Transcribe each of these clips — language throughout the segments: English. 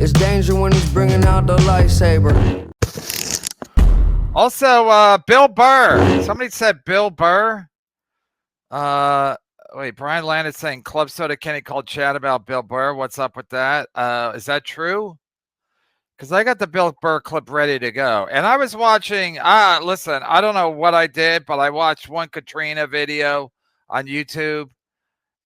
It's danger when he's bringing out the lightsaber. Also, Bill Burr. Somebody said Bill Burr. Wait, Brian Landis saying Club Soda Kenny called chat about Bill Burr. What's up with that? Is that true? Because I got the Bill Burr clip ready to go. And I was watching, listen, I don't know what I did, but I watched one Katrina video on YouTube.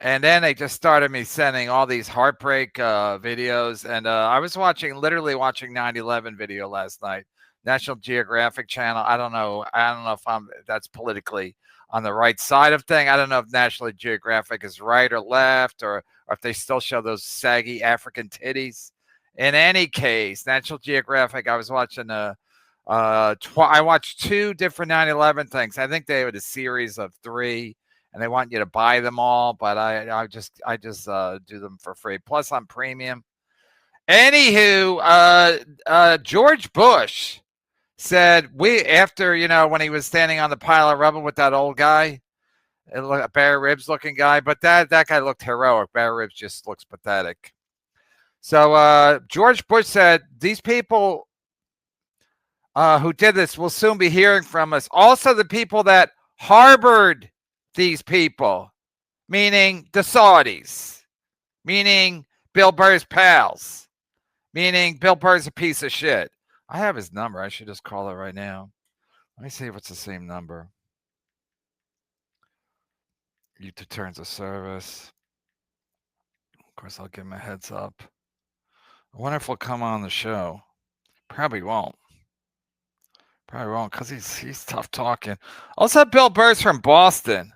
And then they just started me sending all these heartbreak videos. And I was literally watching 9/11 video last night. National Geographic channel. I don't know if that's politically on the right side of thing. I don't know if National Geographic is right or left, or if they still show those saggy African titties. In any case, National Geographic, I was watching I watched 2 different 9/11 things. I think they had a series of 3, and they want you to buy them all, but I just do them for free. Plus, I'm premium. Anywho, George Bush said after when he was standing on the pile of rubble with that old guy, a Bare Ribs looking guy, but that guy looked heroic. Bare Ribs just looks pathetic. So George Bush said these people who did this will soon be hearing from us. Also, the people that harbored these people, meaning the Saudis, meaning Bill Burr's pals, meaning Bill Burr's a piece of shit. I have his number. I should just call it right now. Let me see if it's the same number. YouTube terms of service. Of course, I'll give him a heads up. I wonder if he'll come on the show. Probably won't. Because he's tough talking. Also, Bill Burr's from Boston.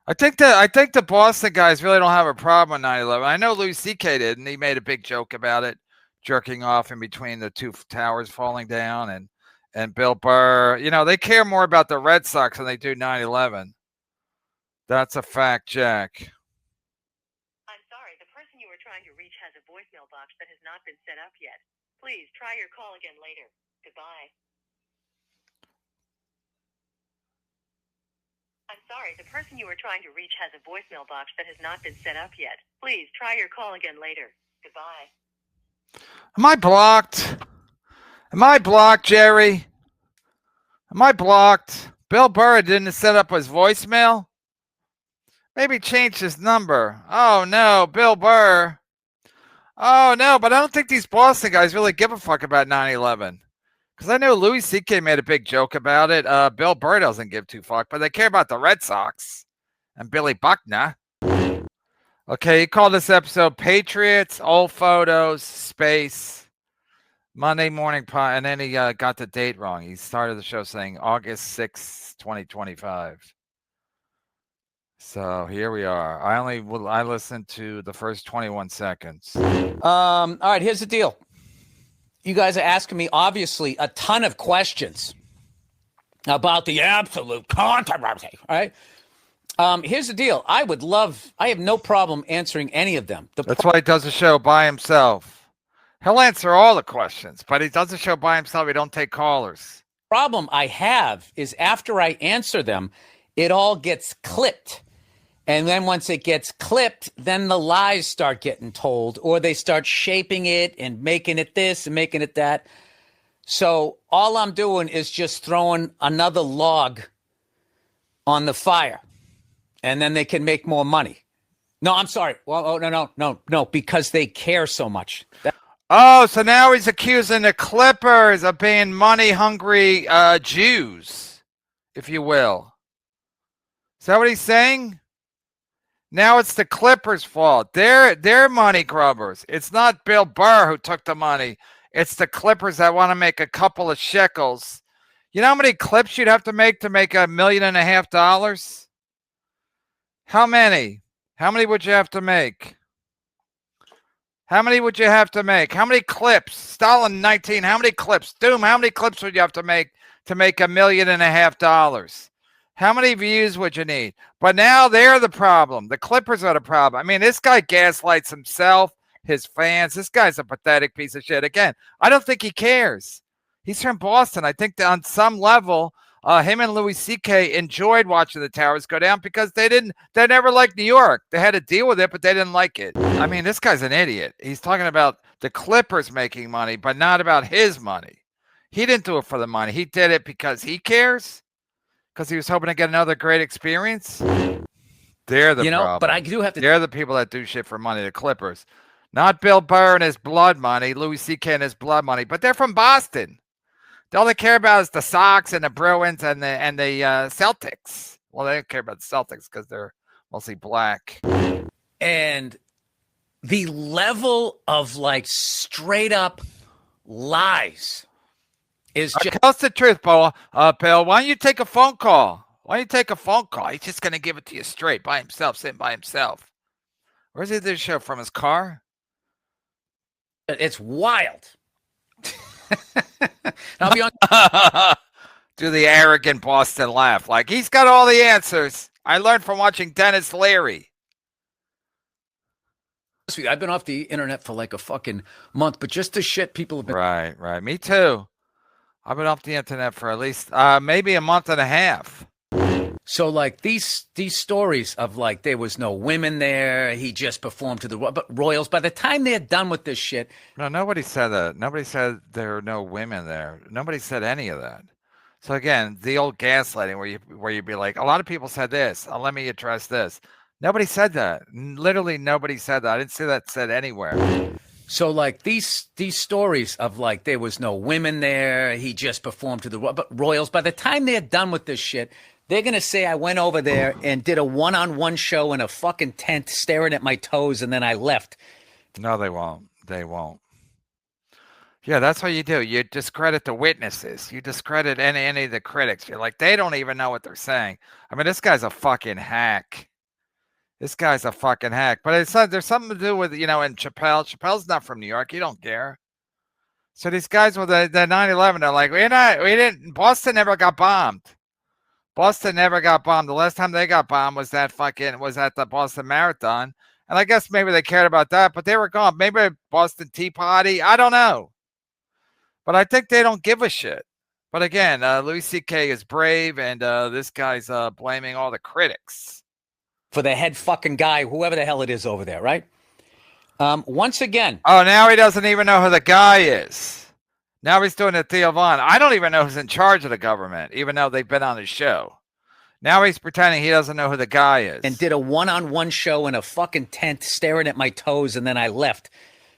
I think the Boston guys really don't have a problem with 9/11. I know Louis C.K. did, and he made a big joke about it, jerking off in between the 2 towers falling down, and Bill Burr. They care more about the Red Sox than they do 9/11. That's a fact, Jack. I'm sorry, the person you were trying to reach has a voicemail box that has not been set up yet. Please try your call again later. Goodbye. I'm sorry, the person you were trying to reach has a voicemail box that has not been set up yet. Please try your call again later. Goodbye. Am I blocked? Jerry? Am I blocked? Bill Burr didn't set up his voicemail? Maybe change his number. Oh, no, Bill Burr. Oh, no, but I don't think these Boston guys really give a fuck about 9/11. Because I know Louis C.K. made a big joke about it. Bill Burr doesn't give 2 fuck, but they care about the Red Sox and Billy Buckner. Okay, he called this episode Patriots, Old Photos, Space, Monday Morning Pie, and then he got the date wrong. He started the show saying August 6, 2025. So here we are. I listened to the first 21 seconds. All right, here's the deal. You guys are asking me, obviously, a ton of questions about the absolute controversy, all right? Here's the deal. I have no problem answering any of them. That's why he does the show by himself. He'll answer all the questions, but he does the show by himself. He don't take callers. Problem I have is after I answer them, it all gets clipped. And then once it gets clipped, then the lies start getting told, or they start shaping it and making it this and making it that. So all I'm doing is just throwing another log on the fire, and then they can make more money. No, I'm sorry. Well, no, because they care so much. So now he's accusing the Clippers of being money-hungry Jews, if you will. Is that what he's saying? Now it's the Clippers' fault. They're money grubbers. It's not Bill Burr who took the money. It's the Clippers that want to make a couple of shekels. You know how many clips you'd have to make $1.5 million? How many? How many would you have to make? How many would you have to make? How many clips? Stalin 19, how many clips? Doom, how many clips would you have to make $1.5 million? How many views would you need? But now they're the problem. The Clippers are the problem. I mean, this guy gaslights himself, his fans. This guy's a pathetic piece of shit. Again, I don't think he cares. He's from Boston. I think that on some level, him and Louis C.K. enjoyed watching the towers go down because they never liked New York. They had to deal with it, but they didn't like it. I mean, this guy's an idiot. He's talking about the Clippers making money, but not about his money. He didn't do it for the money. He did it because he cares, because he was hoping to get another great experience. They're the problem. But I do have to. They're the people that do shit for money, the Clippers. Not Bill Burr and his blood money, Louis C.K. and his blood money, but they're from Boston. All they care about is the Sox and the Bruins and the Celtics. Well, they don't care about the Celtics because they're mostly black. And the level of like straight up lies is just. Tell us the truth, Bill. Why don't you take a phone call? He's just going to give it to you straight by himself, sitting by himself. Where's he this show from? His car? It's wild. I'll be on. Do the arrogant Boston laugh. Like, he's got all the answers. I learned from watching Dennis Leary. I've been off the internet for like a fucking month, but just the shit people have been. Right. Me too. I've been off the internet for at least maybe a month and a half. So like these stories of like there was no women there, he just performed to the Royals. By the time they're done with this shit, no, nobody said that. Nobody said there were no women there. Nobody said any of that. So again, the old gaslighting where you'd be like, a lot of people said this. Let me address this. Nobody said that. Literally, nobody said that. I didn't see that said anywhere. So like these stories of like there was no women there, he just performed to the Royals. By the time they're done with this shit, they're going to say I went over there and did a one-on-one show in a fucking tent staring at my toes and then I left. No, they won't. They won't. Yeah, that's what you do. You discredit the witnesses. You discredit any of the critics. You're like, they don't even know what they're saying. I mean, this guy's a fucking hack. But there's something to do with, and Chappelle. Chappelle's not from New York. He don't care. So these guys with the 9/11, they're like, Boston never got bombed. Boston never got bombed. The last time they got bombed was at the Boston Marathon. And I guess maybe they cared about that, but they were gone. Maybe Boston Tea Party. I don't know. But I think they don't give a shit. But again, Louis C.K. is brave, and this guy's blaming all the critics. For the head fucking guy, whoever the hell it is over there, right? Once again. Oh, now he doesn't even know who the guy is. Now he's doing it, Theo Vaughn. I don't even know who's in charge of the government, even though they've been on his show. Now he's pretending he doesn't know who the guy is. And did a one-on-one show in a fucking tent staring at my toes, and then I left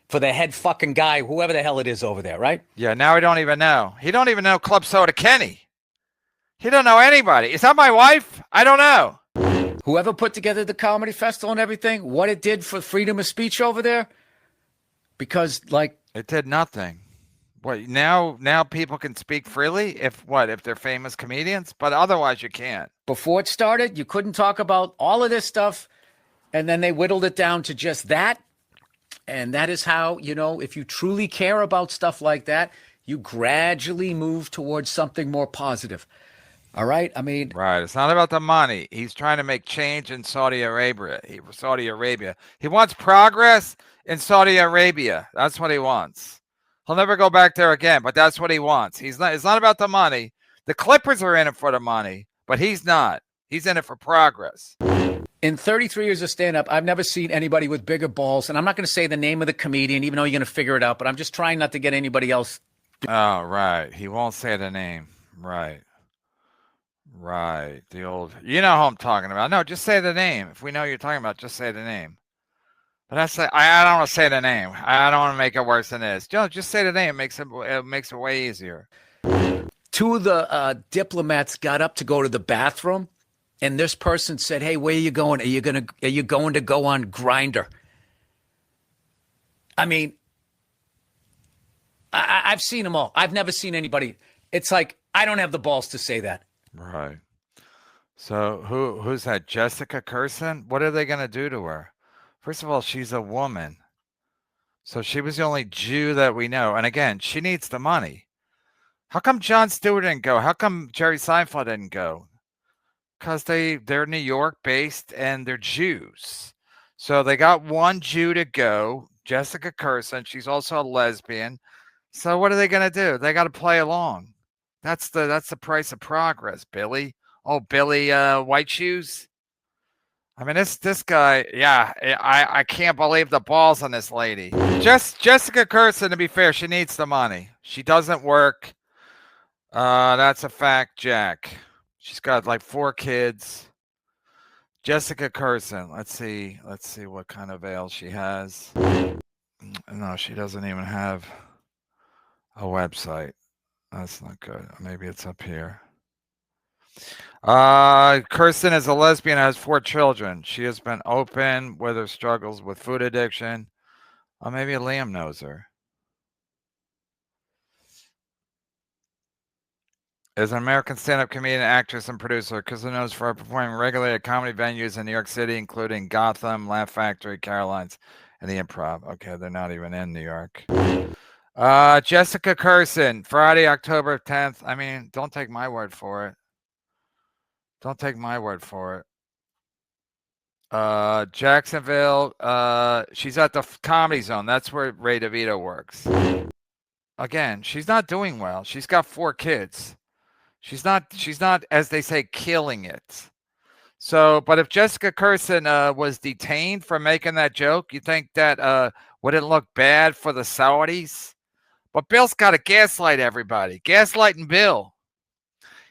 for the head fucking guy, whoever the hell it is over there, right? Yeah, now he don't even know. He don't even know Club Soda Kenny. He don't know anybody. Is that my wife? I don't know. Whoever put together the comedy festival and everything, what it did for freedom of speech over there, because like it did nothing. What now people can speak freely if they're famous comedians, but otherwise you can't. Before it started, you couldn't talk about all of this stuff, and then they whittled it down to just that. And that is how, if you truly care about stuff like that, you gradually move towards something more positive. All right? I mean... Right. It's not about the money. He's trying to make change in Saudi Arabia. He wants progress in Saudi Arabia. That's what he wants. He'll never go back there again, but that's what he wants. It's not about the money. The Clippers are in it for the money, but he's not. He's in it for progress. In 33 years of stand-up, I've never seen anybody with bigger balls, and I'm not going to say the name of the comedian, even though you're going to figure it out, but I'm just trying not to get anybody else. Oh, right. He won't say the name. Right. The old... You know who I'm talking about. No, just say the name. If we know you're talking about, just say the name. But I don't want to say the name. I don't want to make it worse than this. Just say the name. It makes it way easier. Two of the diplomats got up to go to the bathroom, and this person said, "Hey, where are you going? Are you going to go on Grindr?" I mean, I've seen them all. I've never seen anybody. It's like I don't have the balls to say that. Right. So who's that? Jessica Curson? What are they going to do to her? First of all, she's a woman. So she was the only Jew that we know. And again, she needs the money. How come Jon Stewart didn't go? How come Jerry Seinfeld didn't go? Because they're New York based and they're Jews. So they got one Jew to go, Jessica Curson. She's also a lesbian. So what are they going to do? They got to play along. That's the price of progress, Billy. Oh, Billy, White Shoes. I mean, this guy, yeah, I can't believe the balls on this lady. Jessica Kirsten, to be fair, she needs the money. She doesn't work. That's a fact, Jack. She's got like 4 kids. Jessica Kirsten. Let's see what kind of veil she has. No, she doesn't even have a website. That's not good. Maybe it's up here. Kirsten is a lesbian and has 4 children. She has been open with her struggles with food addiction. Oh, maybe Liam knows her. Is an American stand-up comedian, actress, and producer. Kirsten knows for performing regularly at comedy venues in New York City, including Gotham, Laugh Factory, Caroline's, and the Improv. Okay, they're not even in New York. Jessica Kirsten, Friday, October 10th. I mean, don't take my word for it. Don't take my word for it. Jacksonville. She's at the Comedy Zone. That's where Ray DeVito works. Again, she's not doing well. She's got 4 kids. She's not, as they say, killing it. So, but if Jessica Kirsten was detained for making that joke, you think that wouldn't look bad for the Saudis? But Bill's got to gaslight everybody. Gaslighting Bill.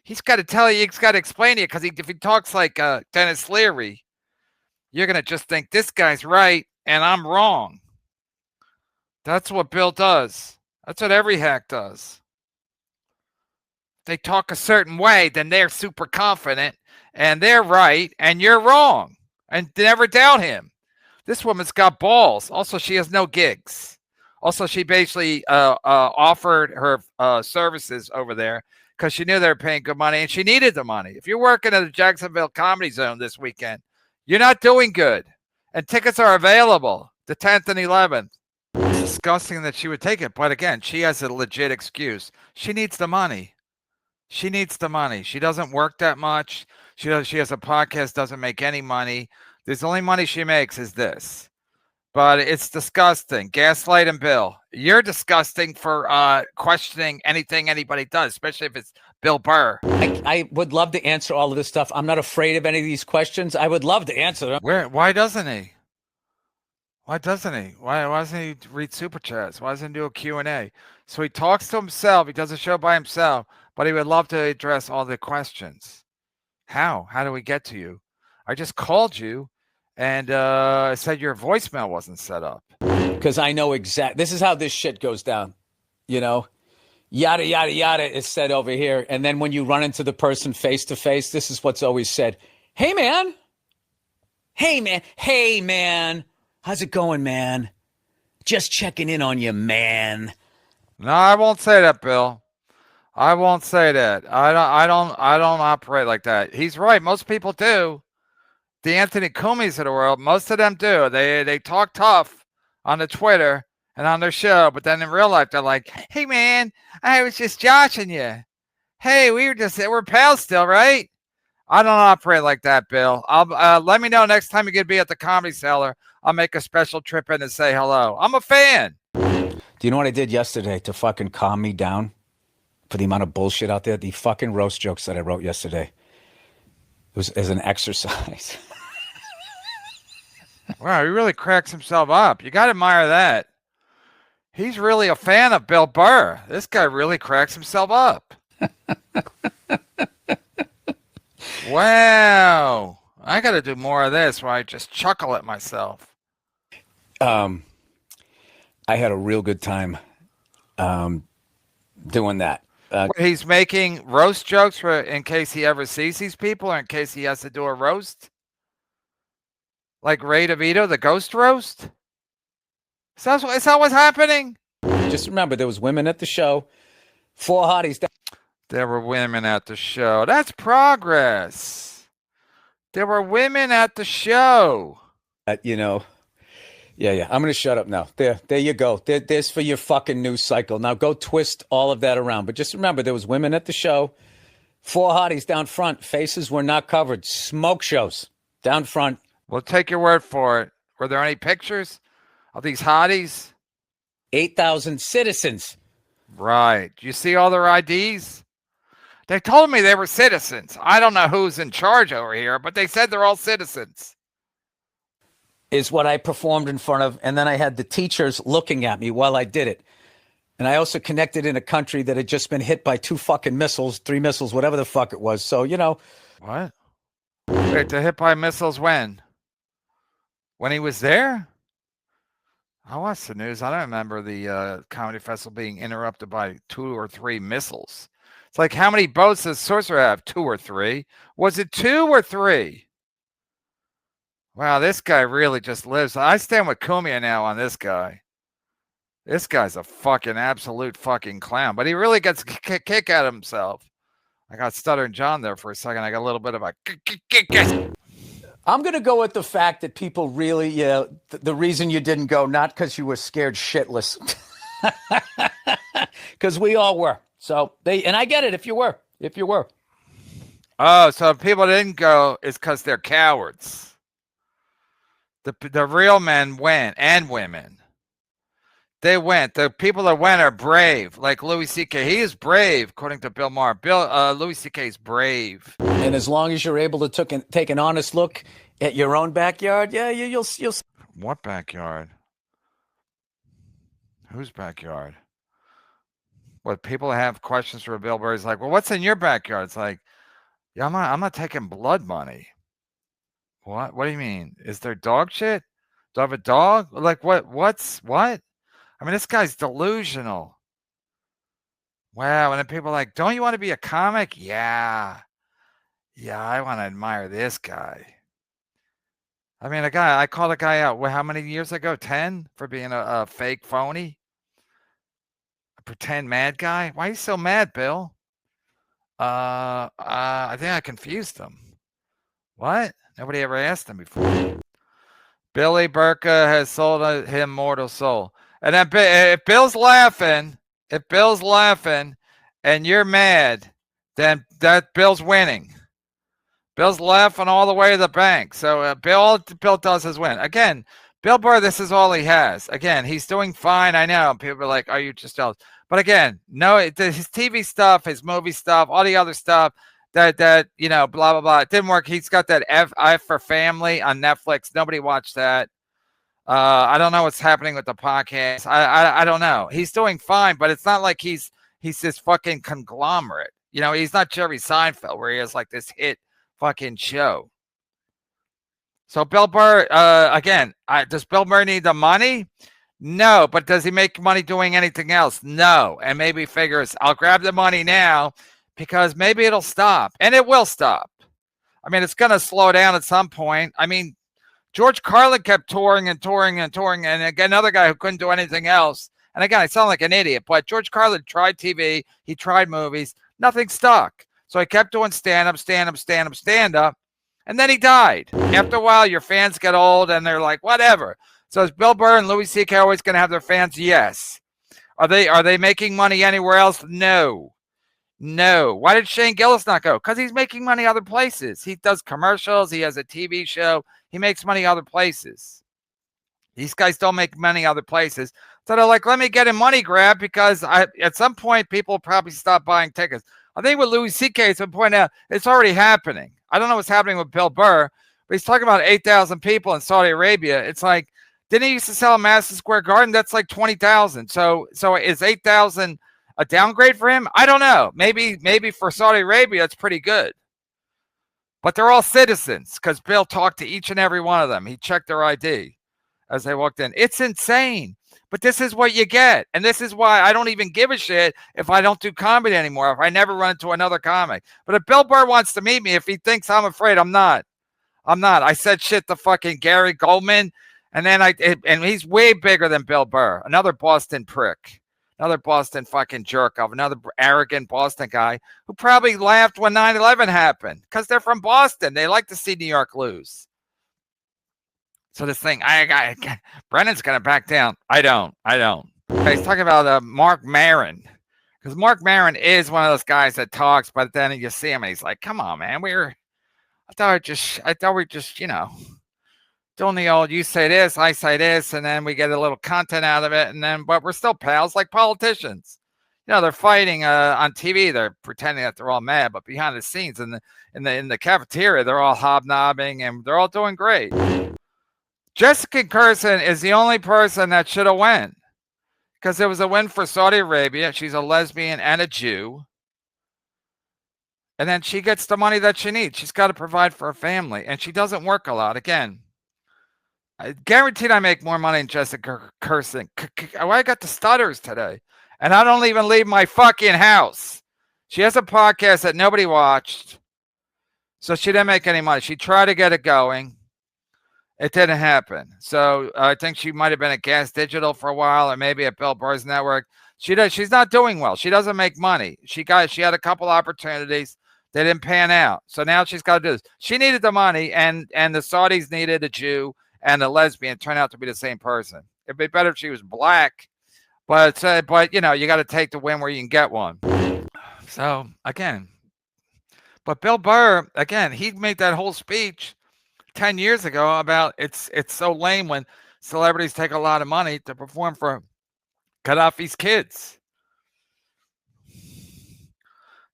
He's got to tell you, he's got to explain to you, because if he talks like Dennis Leary, you're going to just think this guy's right and I'm wrong. That's what Bill does. That's what every hack does. They talk a certain way, then they're super confident and they're right and you're wrong. And never doubt him. This woman's got balls. Also, she has no gigs. Also, she basically offered her services over there because she knew they were paying good money and she needed the money. If you're working at the Jacksonville Comedy Zone this weekend, you're not doing good. And tickets are available the 10th and 11th. It's disgusting that she would take it. But again, she has a legit excuse. She needs the money. She needs the money. She doesn't work that much. She has a podcast, doesn't make any money. The only money she makes is this. But it's disgusting. Gaslight and Bill. You're disgusting for questioning anything anybody does, especially if it's Bill Burr. I would love to answer all of this stuff. I'm not afraid of any of these questions. I would love to answer them. Why doesn't he? Why doesn't he? Why doesn't he read Super Chats? Why doesn't he do a Q&A? So he talks to himself. He does a show by himself, but he would love to address all the questions. How? How do we get to you? I just called you and said your voicemail wasn't set up. Because I know this is how this shit goes down. You know? Yada, yada, yada is said over here. And then when you run into the person face to face, this is what's always said. Hey, man. Hey, man. Hey, man. How's it going, man? Just checking in on you, man. No, I won't say that, Bill. I won't say that. I don't operate like that. He's right. Most people do. The Anthony Cumi's of the world, most of them do. They talk tough on the Twitter and on their show, but then in real life they're like, "Hey man, I was just joshing you. Hey, we're pals still, right?" I don't operate like that, Bill. Let me know next time you're gonna be at the Comedy Cellar. I'll make a special trip in and say hello. I'm a fan. Do you know what I did yesterday to fucking calm me down for the amount of bullshit out there? The fucking roast jokes that I wrote yesterday. It was as an exercise. Wow, he really cracks himself up. You got to admire that. He's really a fan of Bill Burr. This guy really cracks himself up. Wow. I got to do more of this where I just chuckle at myself. I had a real good time doing that. He's making roast jokes in case he ever sees these people or in case he has to do a roast? Like Ray DeVito, the ghost roast? Is that what's happening? Just remember, there was women at the show. 4 hotties. There were women at the show. That's progress. There were women at the show. You know. Yeah. I'm going to shut up now. There you go. There's for your fucking news cycle. Now go twist all of that around. But just remember, there was women at the show. 4 hotties down front. Faces were not covered. Smoke shows down front. We'll take your word for it. Were there any pictures of these hotties? 8,000 citizens. Right. Do you see all their IDs? They told me they were citizens. I don't know who's in charge over here, but they said they're all citizens. Is what I performed in front of, and then I had the teachers looking at me while I did it. And I also connected in a country that had just been hit by 2 fucking missiles, 3 missiles, whatever the fuck it was. So, you know. What? Wait, the hit by missiles when? When he was there? I watched the news. I don't remember the comedy festival being interrupted by 2 or 3 missiles. It's like, how many boats does Sorcerer have? 2 or 3? Was it 2 or 3? Wow, this guy really just lives. I stand with Kumia now on this guy. This guy's a fucking absolute fucking clown, but he really gets a kick out of himself. I got Stuttering John there for a second. I got a little bit of a I'm going to go with the fact that people really, the reason you didn't go, not because you were scared shitless, because we all were. So and I get it if you were. Oh, so if people didn't go is because they're cowards. The real men went, and women. They went. The people that went are brave, like Louis C.K. He is brave, according to Bill Maher. Louis C.K. is brave. And as long as you're able to take an honest look at your own backyard, yeah, you'll. What backyard? Whose backyard? What, people have questions for Bill Burr? He's like, well, what's in your backyard? It's like, yeah, I'm not taking blood money. What? What do you mean? Is there dog shit? Do I have a dog? Like what? What? I mean, this guy's delusional. Wow. And then people are like, don't you want to be a comic? Yeah. Yeah, I want to admire this guy. I mean, I called a guy out, how many years ago? 10 for being a fake phony? A pretend mad guy? Why are you so mad, Bill? I think I confused him. What? Nobody ever asked him before. Billy Burka has sold him mortal soul. And then if Bill's laughing, and you're mad, then that Bill's winning. Bill's laughing all the way to the bank. So Bill does his win. Again, Bill Burr, this is all he has. Again, he's doing fine. I know. People are like, are you just jealous? But again, no, his TV stuff, his movie stuff, all the other stuff, that blah, blah, blah. It didn't work. He's got that F for Family on Netflix. Nobody watched that. I don't know what's happening with the podcast. I don't know. He's doing fine, but it's not like he's this fucking conglomerate. He's not Jerry Seinfeld where he has like this hit fucking show. So Bill Burr, again, does Bill Burr need the money? No, but does he make money doing anything else? No. And maybe figures, I'll grab the money now because maybe it'll stop. And it will stop. I mean, it's going to slow down at some point. I mean, George Carlin kept touring and touring and touring. And again, another guy who couldn't do anything else. And again, I sound like an idiot, but George Carlin tried TV. He tried movies. Nothing stuck. So he kept doing stand-up. And then he died. After a while, your fans get old and they're like, whatever. So is Bill Burr and Louis C.K. always going to have their fans? Yes. Are they making money anywhere else? No. Why did Shane Gillis not go? Because he's making money other places. He does commercials. He has a TV show. He makes money other places. These guys don't make money other places. So they're like, let me get a money grab because at some point, people will probably stop buying tickets. I think with Louis C.K., it's been pointed out, it's already happening. I don't know what's happening with Bill Burr, but he's talking about 8,000 people in Saudi Arabia. It's like, didn't he used to sell a Madison Square Garden? That's like 20,000. So is 8,000 a downgrade for him? I don't know. Maybe for Saudi Arabia, it's pretty good. But they're all citizens because Bill talked to each and every one of them. He checked their ID as they walked in. It's insane. But this is what you get. And this is why I don't even give a shit if I don't do comedy anymore, if I never run into another comic. But if Bill Burr wants to meet me, if he thinks I'm afraid, I'm not. I said shit to fucking Gary Goldman. And then and he's way bigger than Bill Burr. Another Boston prick. Another Boston fucking jerk off. Another arrogant Boston guy who probably laughed when 9/11 happened because they're from Boston. They like to see New York lose. So this thing, Brennan's going to back down. I don't. Okay, he's talking about Mark Maron. Because Mark Maron is one of those guys that talks, but then you see him and he's like, come on, man. I thought we just, doing the old, you say this, I say this, and then we get a little content out of it. But we're still pals like politicians. they're fighting on TV. They're pretending that they're all mad, but behind the scenes in the cafeteria, they're all hobnobbing and they're all doing great. Jessica Kirsten is the only person that should have won, because it was a win for Saudi Arabia. She's a lesbian and a Jew. And then she gets the money that she needs. She's got to provide for her family. And she doesn't work a lot. Again, I guaranteed I make more money than Jessica Kirsten. I got the stutters today. And I don't even leave my fucking house. She has a podcast that nobody watched. So she didn't make any money. She tried to get it going. It didn't happen. So I think she might have been at Gas Digital for a while, or maybe at Bill Burr's network. She's not doing well. She doesn't make money. She had a couple opportunities. They didn't pan out. So now she's got to do this. She needed the money, and the Saudis needed a Jew and a lesbian. It turned out to be the same person. It'd be better if she was black. But you got to take the win where you can get one. So, again. But Bill Burr, again, he made that whole speech 10 years ago about it's so lame when celebrities take a lot of money to perform for Gaddafi's kids.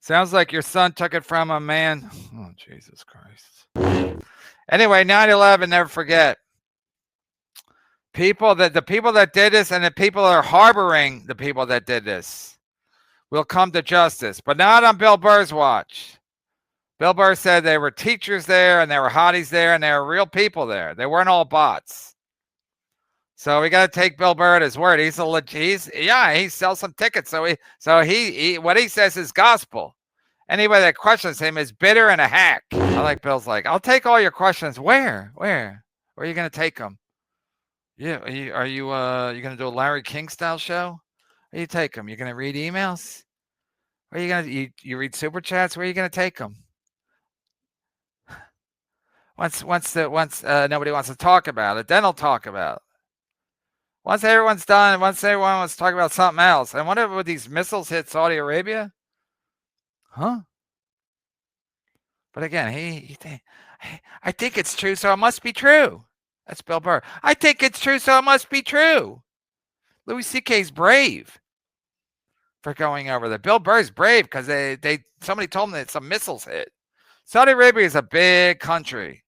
Sounds like your son took it from a man. Oh, Jesus Christ. Anyway, 9/11, never forget. The people that did this and the people that are harboring the people that did this will come to justice, but not on Bill Burr's watch. Bill Burr said there were teachers there and there were hotties there and there were real people there. They weren't all bots. So we got to take Bill Burr at his word. He sells some tickets. So he what he says is gospel. Anybody that questions him is bitter and a hack. I like Bill's like, I'll take all your questions. Where are you going to take them? Yeah, are you going to do a Larry King style show? Where you take them? You're going to read emails? Where are you going to you read super chats? Where are you going to take them? Once nobody wants to talk about it, then I'll talk about it. Once everyone's done, once everyone wants to talk about something else. And whatever would these missiles hit Saudi Arabia? Huh? But again, I think it's true, so it must be true. That's Bill Burr. I think it's true, so it must be true. Louis C.K.'s brave for going over there. Bill Burr's brave because somebody told him that some missiles hit. Saudi Arabia is a big country.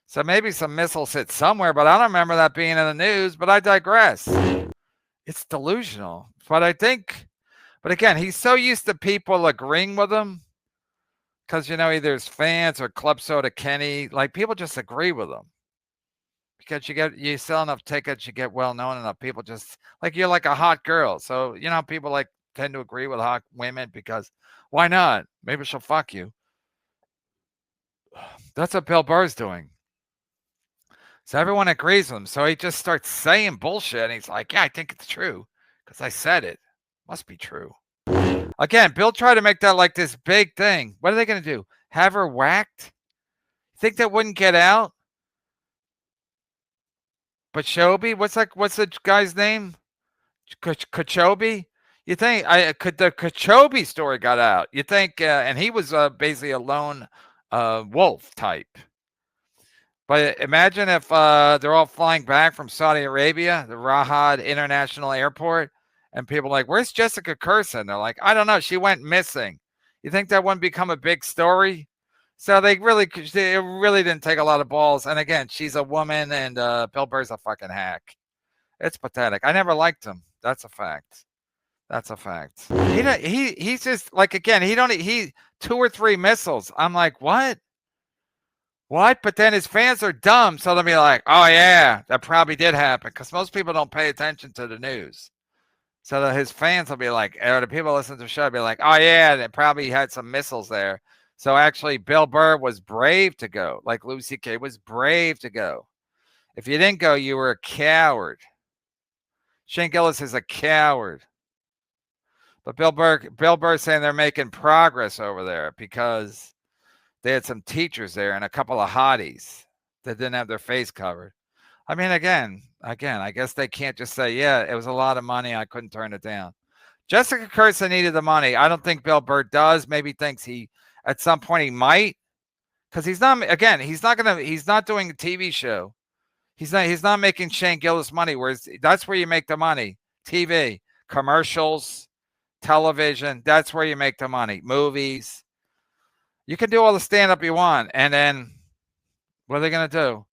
So maybe some missiles hit somewhere, but I don't remember that being in the news, but I digress. It's delusional. But again, he's so used to people agreeing with him because, either his fans or Club Soda Kenny, like people just agree with him. Because you sell enough tickets, you get well known enough. People just like you're like a hot girl. So, people like tend to agree with hot women because why not? Maybe she'll fuck you. That's what Bill Burr's doing. So everyone agrees with him. So he just starts saying bullshit. And he's like, yeah, I think it's true because I said it. Must be true. Again, Bill tried to make that like this big thing. What are they going to do? Have her whacked? Think that wouldn't get out? But Khashoggi, what's the guy's name? Khashoggi? You think the Khashoggi story got out? You think, and he was basically a lone wolf type. But imagine if they're all flying back from Saudi Arabia, the Riyadh International Airport, and people are like, where's Jessica Kirsten? They're like, I don't know. She went missing. You think that wouldn't become a big story? So they really didn't take a lot of balls. And again, she's a woman, and Bill Burr's a fucking hack. It's pathetic. I never liked him. That's a fact. He's just like, again, he 2 or 3 missiles. I'm like, what? But then his fans are dumb, so they'll be like, oh yeah, that probably did happen, because most people don't pay attention to the news. So that his fans will be like, or the people listening to the show will be like, oh yeah, they probably had some missiles there. So actually, Bill Burr was brave to go, like Louis C.K. was brave to go. If you didn't go, you were a coward. Shane Gillis is a coward. But Bill Burr saying they're making progress over there because they had some teachers there and a couple of hotties that didn't have their face covered. I mean, again, I guess they can't just say, yeah, it was a lot of money, I couldn't turn it down. Jessica Kirsten needed the money. I don't think Bill Burr does. Maybe thinks at some point he might, because he's not doing a TV show. He's not making Shane Gillis money, that's where you make the money. TV, commercials, television. That's where you make the money. Movies. You can do all the stand-up you want. And then what are they going to do?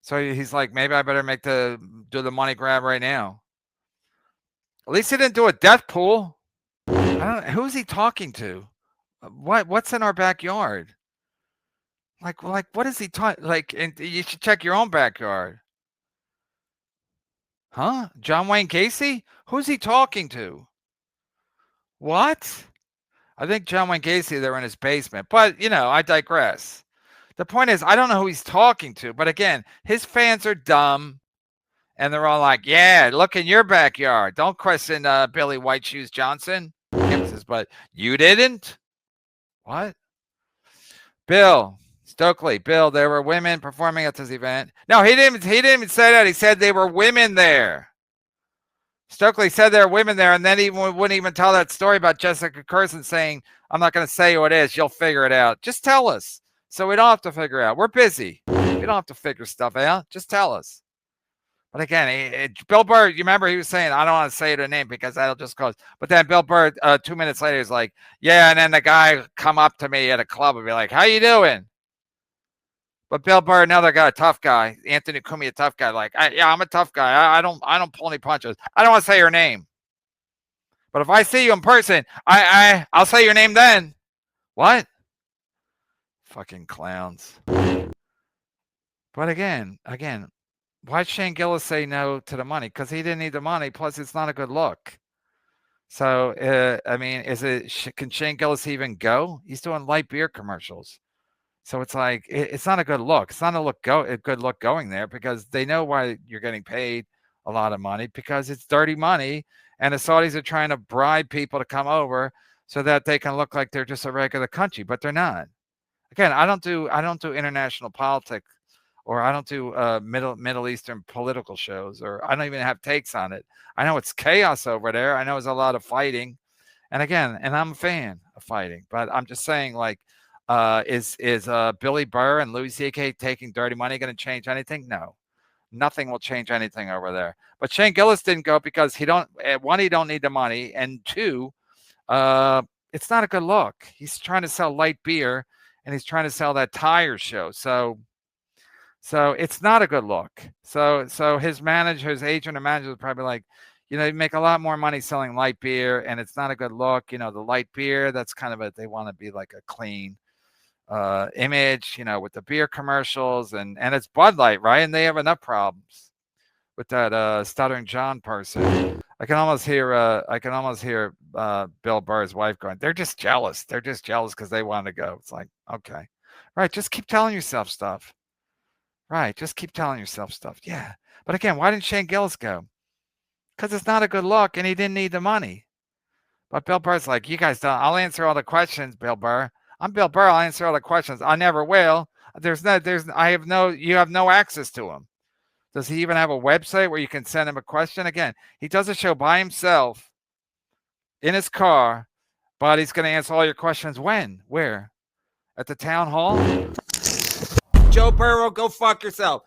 So he's like, maybe I better do the money grab right now. At least he didn't do a death pool. Who's he talking to? What's in our backyard? Like what is he talking? Like, and you should check your own backyard. Huh? John Wayne Gacy? Who's he talking to? What? I think John Wayne Gacy, they're in his basement. But, I digress. The point is, I don't know who he's talking to. But again, his fans are dumb. And they're all like, yeah, look in your backyard. Don't question Billy White Shoes Johnson. But you didn't? What? Bill Stokely. Bill, there were women performing at this event. No, he didn't even say that. He said they were women there. Stokely said there were women there, and then he wouldn't even tell that story about Jessica Curson saying, I'm not going to say who it is. You'll figure it out. Just tell us. So we don't have to figure it out. We're busy. We don't have to figure stuff out. Just tell us. But again, Bill Burr, you remember he was saying, I don't want to say the name because that'll just cause. But then Bill Burr, 2 minutes later, he's like, yeah. And then the guy come up to me at a club and be like, how you doing? But Bill Burr, another guy, tough guy. Anthony Cumia, tough guy. Like, yeah, I'm a tough guy. I don't pull any punches. I don't want to say your name. But if I see you in person, I'll say your name then. What? Fucking clowns. But again, why'd Shane Gillis say no to the money? Because he didn't need the money. Plus, it's not a good look. So, can Shane Gillis even go? He's doing light beer commercials. So it's like, it's not a good look. It's not a good look going there because they know why you're getting paid a lot of money because it's dirty money. And the Saudis are trying to bribe people to come over so that they can look like they're just a regular country, but they're not. Again, I don't do international politics, or I don't do Middle Eastern political shows, or I don't even have takes on it. I know it's chaos over there. I know there's a lot of fighting. And again, I'm a fan of fighting, but I'm just saying, like, is Billy Burr and Louis C.K. taking dirty money going to change anything? No, nothing will change anything over there. But Shane Gillis didn't go because he don't need the money, and two, it's not a good look. He's trying to sell light beer, and he's trying to sell that tire show. So it's not a good look. So his agent or manager was probably like, you make a lot more money selling light beer, and it's not a good look. The light beer, that's kind of they want to be like a clean image, with the beer commercials, and it's Bud Light, right? And they have enough problems with that Stuttering John person. I can almost hear Bill Burr's wife going, they're just jealous. They're just jealous because they want to go. It's like, okay, right. Just keep telling yourself stuff. Right. Just keep telling yourself stuff. Yeah. But again, why didn't Shane Gillis go? Because it's not a good look and he didn't need the money. But Bill Burr's like, you guys don't, I'll answer all the questions, Bill Burr. I'm Bill Burr. I'll answer all the questions. I never will. You have no access to him. Does he even have a website where you can send him a question? Again, he does a show by himself in his car, but he's going to answer all your questions. When? Where? At the town hall? Joe Burrow, go fuck yourself.